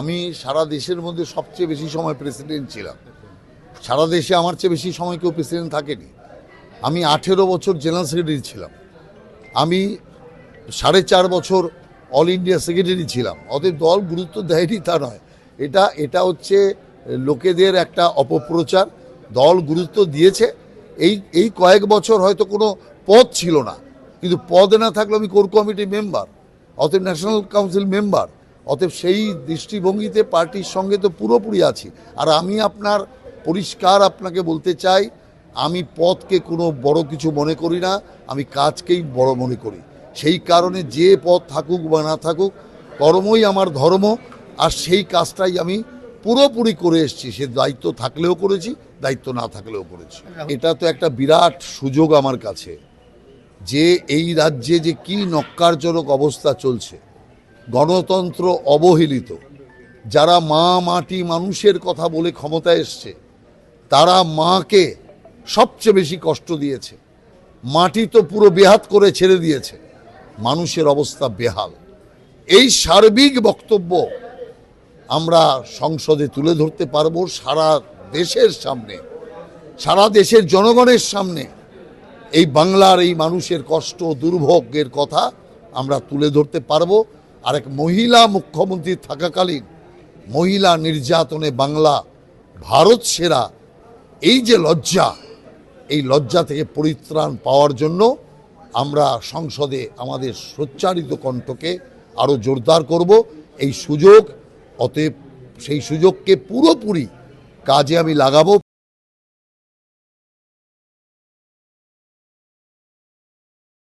আমি সারা দেশের মধ্যে সবচেয়ে বেশি সময় প্রেসিডেন্ট ছিলাম। সারা দেশে আমার চেয়ে বেশি সময় কেউ প্রেসিডেন্ট থাকেনি। আমি 18 বছর জেনারেল সেক্রেটারি ছিলাম। আমি 4.5 বছর অল ইন্ডিয়া সেক্রেটারি ছিলাম। অতএব দল গুরুত্ব দেয়নি তা নয়, এটা হচ্ছে লোকেদের একটা অপপ্রচার। দল গুরুত্ব দিয়েছে। এই কয়েক বছর হয়তো কোনো পদ ছিল না, কিন্তু পদ না থাকলে আমি কোর কমিটি মেম্বার, অতএব ন্যাশনাল কাউন্সিল মেম্বার, অতএব সেই দৃষ্টিভঙ্গিতে পার্টির সঙ্গে তো পুরোপুরি আছি। আর আমি পরিষ্কার আপনাকে বলতে চাই, আমি পদকে কোনো বড় কিছু মনে করি না, আমি কাজকেই বড় মনে করি। সেই কারণে যে পদ থাকুক বা না থাকুক, কর্মই আমার ধর্ম, আর সেই কাজটাই আমি পুরোপুরি করে এসেছি। সে দায়িত্ব থাকলেও করেছি, দায়িত্ব না থাকলেও করেছি। এটা তো একটা বিরাট সুযোগ আমার কাছে, যে এই রাজ্যে যে কি নক্কারজনক অবস্থা চলছে, গণতন্ত্র অবহেলিত, যারা মা মাটি মানুষের কথা বলে ক্ষমতায় এসছে, তারা মাকে সবচেয়ে বেশি কষ্ট দিয়েছে। মাটি তো পুরো বেহাত করে ছেড়ে দিয়েছে, মানুষের অবস্থা বেহাল। এই সার্বিক বক্তব্য আমরা সংসদে তুলে ধরতে পারবো, সারা দেশের সামনে, সারা দেশের জনগণের সামনে এই বাংলার এই মানুষের কষ্ট দুর্ভোগের কথা আমরা তুলে ধরতে পারবো। আর এক মহিলা মুখ্যমন্ত্রী থাকাকালীন মহিলা নির্যাতনে বাংলা ভারত সেরা, এই যে লজ্জা, এই লজ্জা থেকে পরিত্রাণ পাওয়ার জন্য আমরা সংসদে আমাদের সোচ্চারিত কণ্ঠকে আরও জোরদার করব। এই সুযোগ, অতএব সেই সুযোগকে পুরোপুরি কাজে আমি লাগাবো।